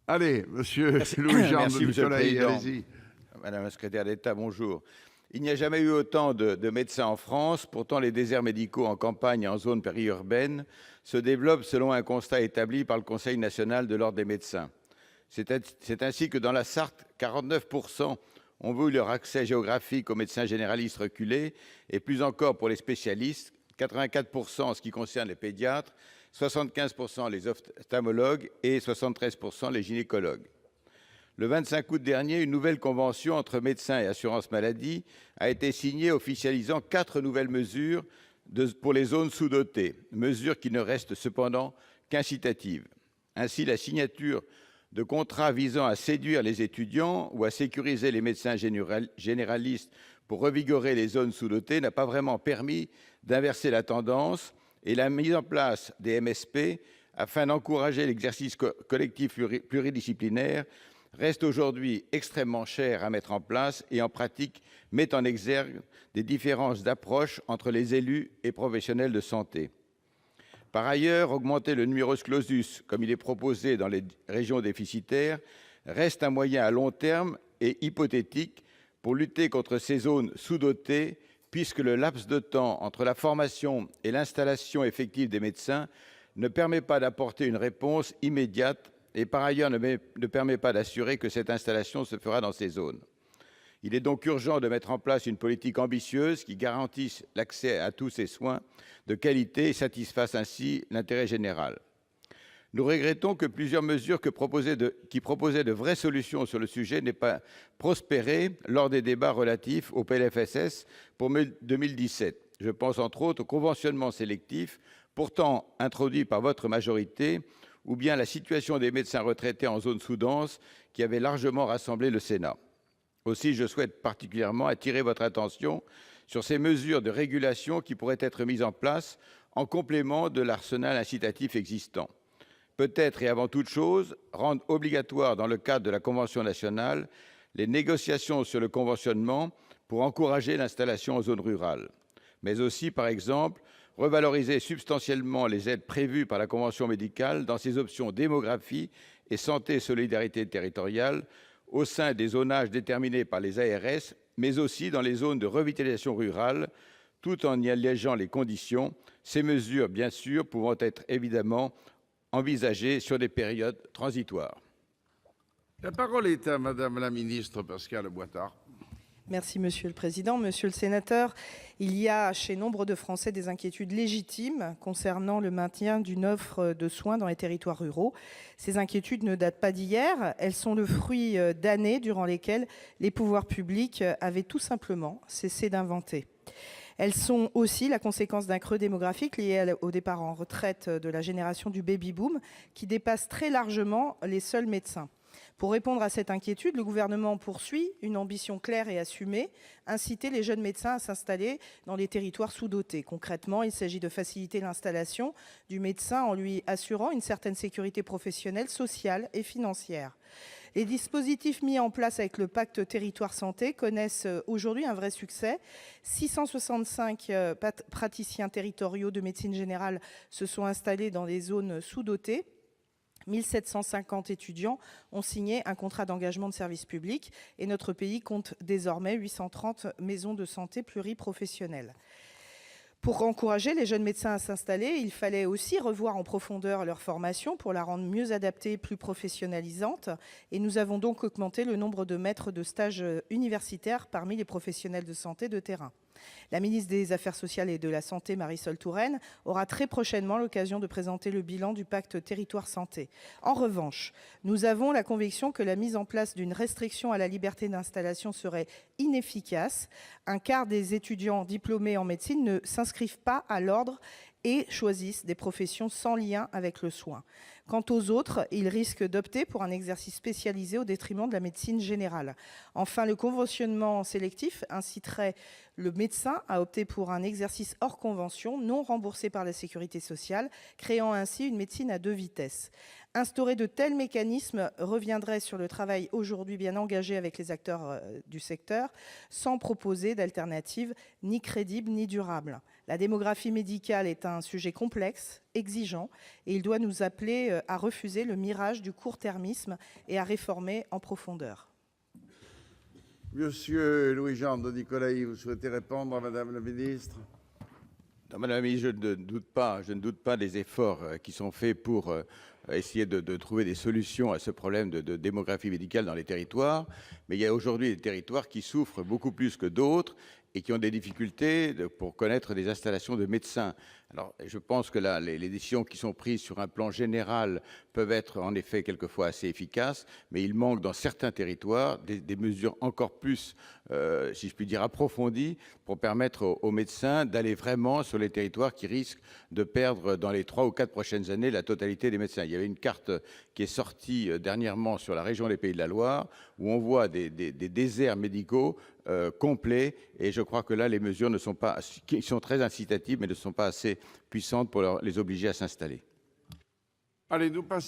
Allez, monsieur Merci, Louis-Jean merci, de Monsieur le Nicolai, Président. allez-y. Madame la secrétaire d'État, bonjour. Il n'y a jamais eu autant de médecins en France. Pourtant, les déserts médicaux en campagne et en zone périurbaine se développent selon un constat établi par le Conseil national de l'ordre des médecins. C'est ainsi que dans la Sarthe, 49% ont vu leur accès géographique aux médecins généralistes reculer, et plus encore pour les spécialistes, 84% en ce qui concerne les pédiatres, 75% les ophtalmologues et 73% les gynécologues. Le 25 août dernier, une nouvelle convention entre médecins et assurance maladie a été signée, officialisant 4 nouvelles mesures pour les zones sous-dotées, mesures qui ne restent cependant qu'incitatives. Ainsi, la signature de contrats visant à séduire les étudiants ou à sécuriser les médecins généralistes pour revigorer les zones sous-dotées n'a pas vraiment permis d'inverser la tendance, et la mise en place des MSP afin d'encourager l'exercice collectif pluridisciplinaire reste aujourd'hui extrêmement cher à mettre en place et, en pratique, met en exergue des différences d'approche entre les élus et professionnels de santé. Par ailleurs, augmenter le numerus clausus, comme il est proposé dans les régions déficitaires, reste un moyen à long terme et hypothétique pour lutter contre ces zones sous-dotées, puisque le laps de temps entre la formation et l'installation effective des médecins ne permet pas d'apporter une réponse immédiate et, par ailleurs, ne permet pas d'assurer que cette installation se fera dans ces zones. Il est donc urgent de mettre en place une politique ambitieuse qui garantisse l'accès à tous ces soins de qualité et satisfasse ainsi l'intérêt général. Nous regrettons que plusieurs mesures qui proposaient de vraies solutions sur le sujet n'aient pas prospéré lors des débats relatifs au PLFSS pour 2017. Je pense entre autres au conventionnement sélectif, pourtant introduit par votre majorité, ou bien à la situation des médecins retraités en zone sous-dense qui avait largement rassemblé le Sénat. Aussi, je souhaite particulièrement attirer votre attention sur ces mesures de régulation qui pourraient être mises en place en complément de l'arsenal incitatif existant. Peut-être et avant toute chose, rendre obligatoire dans le cadre de la Convention nationale les négociations sur le conventionnement pour encourager l'installation en zone rurale. Mais aussi, par exemple, revaloriser substantiellement les aides prévues par la Convention médicale dans ses options démographie et santé et solidarité territoriale au sein des zonages déterminés par les ARS, mais aussi dans les zones de revitalisation rurale, tout en y allégeant les conditions, ces mesures, bien sûr, pouvant être évidemment envisagées sur des périodes transitoires. La parole est à Madame la ministre Pascale Boistard. Merci, Monsieur le Président. Monsieur le Sénateur, il y a chez nombre de Français des inquiétudes légitimes concernant le maintien d'une offre de soins dans les territoires ruraux. Ces inquiétudes ne datent pas d'hier, elles sont le fruit d'années durant lesquelles les pouvoirs publics avaient tout simplement cessé d'inventer. Elles sont aussi la conséquence d'un creux démographique lié au départ en retraite de la génération du baby-boom qui dépasse très largement les seuls médecins. Pour répondre à cette inquiétude, le gouvernement poursuit une ambition claire et assumée, inciter les jeunes médecins à s'installer dans les territoires sous-dotés. Concrètement, il s'agit de faciliter l'installation du médecin en lui assurant une certaine sécurité professionnelle, sociale et financière. Les dispositifs mis en place avec le pacte territoire santé connaissent aujourd'hui un vrai succès. 665 praticiens territoriaux de médecine générale se sont installés dans les zones sous-dotées. 1750 étudiants ont signé un contrat d'engagement de service public et notre pays compte désormais 830 maisons de santé pluriprofessionnelles. Pour encourager les jeunes médecins à s'installer, il fallait aussi revoir en profondeur leur formation pour la rendre mieux adaptée, plus professionnalisante. Et nous avons donc augmenté le nombre de maîtres de stage universitaires parmi les professionnels de santé de terrain. La ministre des Affaires sociales et de la Santé, Marisol Touraine, aura très prochainement l'occasion de présenter le bilan du pacte territoire santé. En revanche, nous avons la conviction que la mise en place d'une restriction à la liberté d'installation serait inefficace. Un quart des étudiants diplômés en médecine ne s'inscrivent pas à l'ordre et choisissent des professions sans lien avec le soin. Quant aux autres, ils risquent d'opter pour un exercice spécialisé au détriment de la médecine générale. Enfin, le conventionnement sélectif inciterait le médecin à opter pour un exercice hors convention, non remboursé par la sécurité sociale, créant ainsi une médecine à deux vitesses. Instaurer de tels mécanismes reviendrait sur le travail aujourd'hui bien engagé avec les acteurs du secteur, sans proposer d'alternative ni crédible ni durable. La démographie médicale est un sujet complexe, exigeant, et il doit nous appeler à refuser le mirage du court-termisme et à réformer en profondeur. Monsieur Louis-Jean de Nicolaï, vous souhaitez répondre à Madame la ministre? Non, Madame la ministre, je ne doute pas des efforts qui sont faits pour essayer de trouver des solutions à ce problème de démographie médicale dans les territoires. Mais il y a aujourd'hui des territoires qui souffrent beaucoup plus que d'autres et qui ont des difficultés pour connaître des installations de médecins. Alors, je pense que là, les décisions qui sont prises sur un plan général peuvent être en effet quelquefois assez efficaces, mais il manque dans certains territoires des mesures encore plus, si je puis dire, approfondies pour permettre aux médecins d'aller vraiment sur les territoires qui risquent de perdre dans les 3 ou 4 prochaines années la totalité des médecins. Il y avait une carte qui est sortie dernièrement sur la région des Pays de la Loire où on voit des déserts médicaux complets, et je crois que là, les mesures ne sont pas, qui sont très incitatives, mais ne sont pas assez puissantes pour les obliger à s'installer. Allez, nous passons